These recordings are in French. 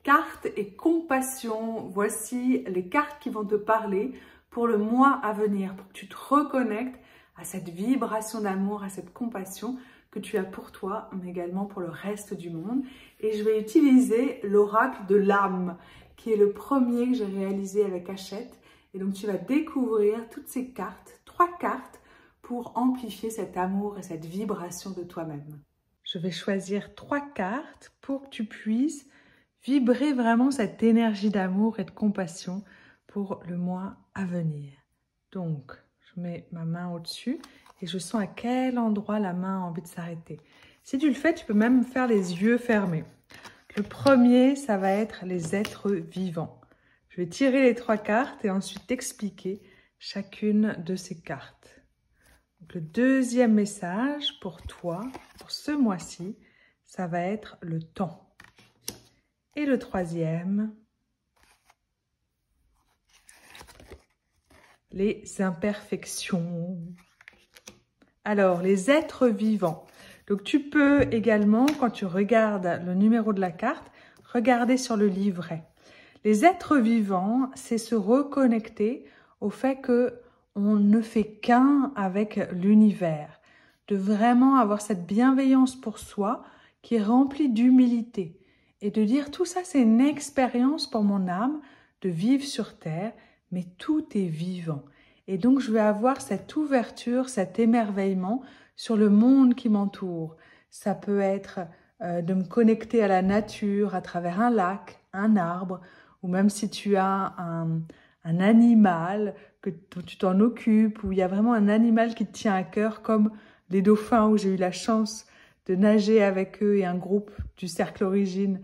Cartes et compassion, voici les cartes qui vont te parler pour le mois à venir, pour que tu te reconnectes à cette vibration d'amour, à cette compassion que tu as pour toi, mais également pour le reste du monde. Et je vais utiliser l'oracle de l'âme, qui est le premier que j'ai réalisé avec Hachette. Et donc tu vas découvrir toutes ces cartes, 3 cartes, pour amplifier cet amour et cette vibration de toi-même. Je vais choisir 3 cartes pour que tu puisses vibrer vraiment cette énergie d'amour et de compassion pour le mois à venir. Donc, je mets ma main au-dessus et je sens à quel endroit la main a envie de s'arrêter. Si tu le fais, tu peux même faire les yeux fermés. Le premier, ça va être les êtres vivants. Je vais tirer les 3 cartes et ensuite t'expliquer chacune de ces cartes. Donc, le deuxième message pour toi, pour ce mois-ci, ça va être le temps. Et le troisième, les imperfections. Alors, les êtres vivants. Donc, tu peux également, quand tu regardes le numéro de la carte, regarder sur le livret. Les êtres vivants, c'est se reconnecter au fait que on ne fait qu'un avec l'univers. De vraiment avoir cette bienveillance pour soi qui est remplie d'humilité. Et de dire tout ça, c'est une expérience pour mon âme de vivre sur Terre, mais tout est vivant. Et donc, je vais avoir cette ouverture, cet émerveillement sur le monde qui m'entoure. Ça peut être de me connecter à la nature à travers un lac, un arbre, ou même si tu as un animal, que tu t'en occupes, ou il y a vraiment un animal qui te tient à cœur, comme les dauphins où j'ai eu la chance de nager avec eux et un groupe du Cercle Origine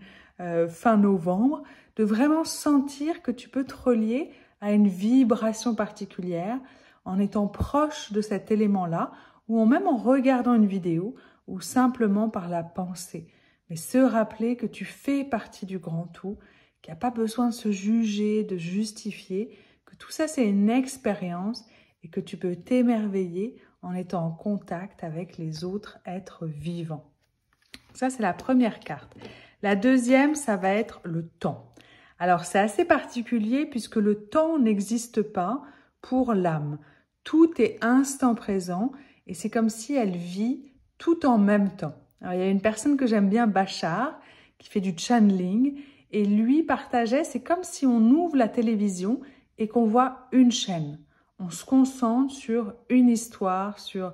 fin novembre, de vraiment sentir que tu peux te relier à une vibration particulière en étant proche de cet élément-là, ou même en regardant une vidéo, ou simplement par la pensée. Mais se rappeler que tu fais partie du grand tout, qu'il n'y a pas besoin de se juger, de justifier, que tout ça c'est une expérience et que tu peux t'émerveiller en étant en contact avec les autres êtres vivants. Ça, c'est la première carte. La deuxième, ça va être le temps. Alors, c'est assez particulier puisque le temps n'existe pas pour l'âme. Tout est instant présent et c'est comme si elle vit tout en même temps. Alors, il y a une personne que j'aime bien, Bachar, qui fait du channeling et lui partageait, c'est comme si on ouvre la télévision et qu'on voit une chaîne. On se concentre sur une histoire, sur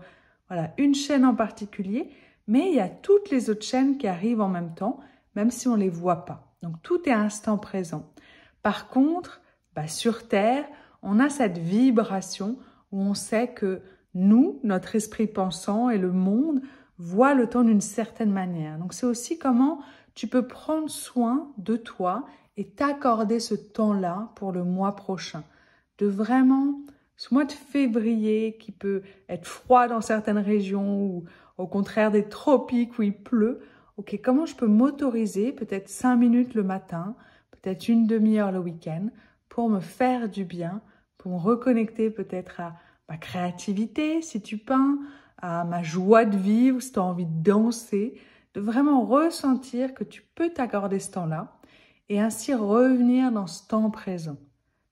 une chaîne en particulier, mais il y a toutes les autres chaînes qui arrivent en même temps, même si on ne les voit pas. Donc, tout est instant présent. Par contre, sur Terre, on a cette vibration où on sait que nous, notre esprit pensant et le monde, voient le temps d'une certaine manière. Donc, c'est aussi comment tu peux prendre soin de toi et t'accorder ce temps-là pour le mois prochain. De vraiment, ce mois de février qui peut être froid dans certaines régions ou au contraire des tropiques où il pleut. Ok, comment je peux m'autoriser peut-être 5 minutes le matin, peut-être une demi-heure le week-end pour me faire du bien, pour me reconnecter peut-être à ma créativité si tu peins, à ma joie de vivre si tu as envie de danser, de vraiment ressentir que tu peux t'accorder ce temps-là et ainsi revenir dans ce temps présent.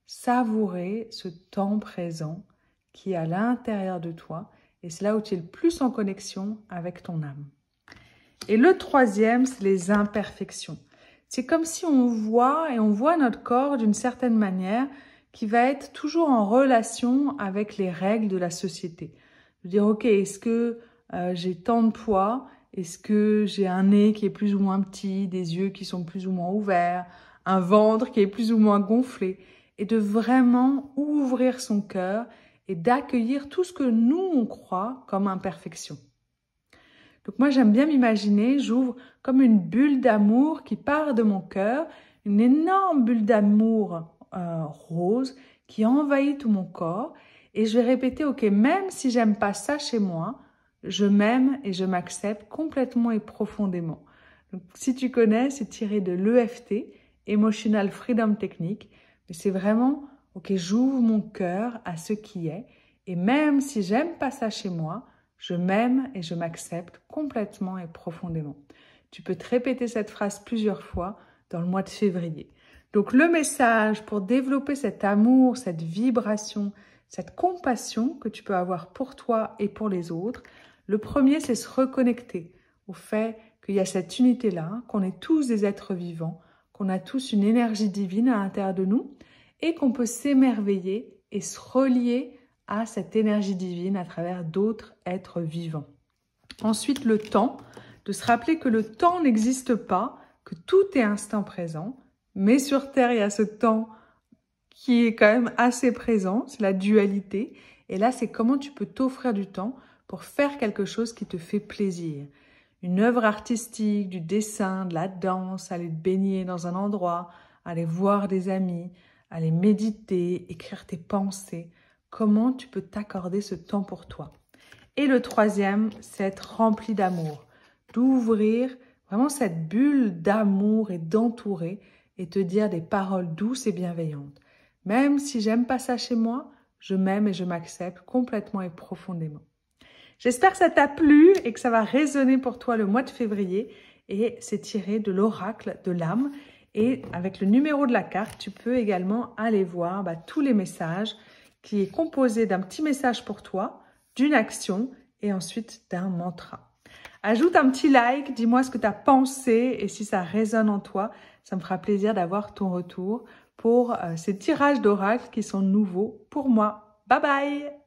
Savourer ce temps présent qui est à l'intérieur de toi et c'est là où tu es le plus en connexion avec ton âme. Et le troisième, c'est les imperfections. C'est comme si on voit notre corps d'une certaine manière qui va être toujours en relation avec les règles de la société. De dire, ok, est-ce que j'ai tant de poids? Est-ce que j'ai un nez qui est plus ou moins petit, des yeux qui sont plus ou moins ouverts, un ventre qui est plus ou moins gonflé? Et de vraiment ouvrir son cœur et d'accueillir tout ce que nous, on croit comme imperfection. Donc moi, j'aime bien m'imaginer, j'ouvre comme une bulle d'amour qui part de mon cœur, une énorme bulle d'amour rose qui envahit tout mon corps. Et je vais répéter, ok, même si j'aime pas ça chez moi, je m'aime et je m'accepte complètement et profondément. Donc si tu connais, c'est tiré de l'EFT, Emotional Freedom Technique. Mais c'est vraiment, ok, j'ouvre mon cœur à ce qui est. Et même si j'aime pas ça chez moi, je m'aime et je m'accepte complètement et profondément. Tu peux te répéter cette phrase plusieurs fois dans le mois de février. Donc le message pour développer cet amour, cette vibration, cette compassion que tu peux avoir pour toi et pour les autres, le premier c'est se reconnecter au fait qu'il y a cette unité-là, qu'on est tous des êtres vivants, qu'on a tous une énergie divine à l'intérieur de nous et qu'on peut s'émerveiller et se relier à cette énergie divine à travers d'autres êtres vivants. Ensuite, le temps, de se rappeler que le temps n'existe pas, que tout est instant présent, mais sur Terre, il y a ce temps qui est quand même assez présent, c'est la dualité. Et là, c'est comment tu peux t'offrir du temps pour faire quelque chose qui te fait plaisir. Une œuvre artistique, du dessin, de la danse, aller te baigner dans un endroit, aller voir des amis, aller méditer, écrire tes pensées. Comment tu peux t'accorder ce temps pour toi? Et le troisième, c'est être rempli d'amour, d'ouvrir vraiment cette bulle d'amour et d'entourer et te dire des paroles douces et bienveillantes. Même si j'aime pas ça chez moi, je m'aime et je m'accepte complètement et profondément. J'espère que ça t'a plu et que ça va résonner pour toi le mois de février. Et c'est tiré de l'oracle de l'âme. Et avec le numéro de la carte, tu peux également aller voir tous les messages qui est composé d'un petit message pour toi, d'une action et ensuite d'un mantra. Ajoute un petit like, dis-moi ce que tu as pensé et si ça résonne en toi, ça me fera plaisir d'avoir ton retour pour ces tirages d'oracle qui sont nouveaux pour moi. Bye bye!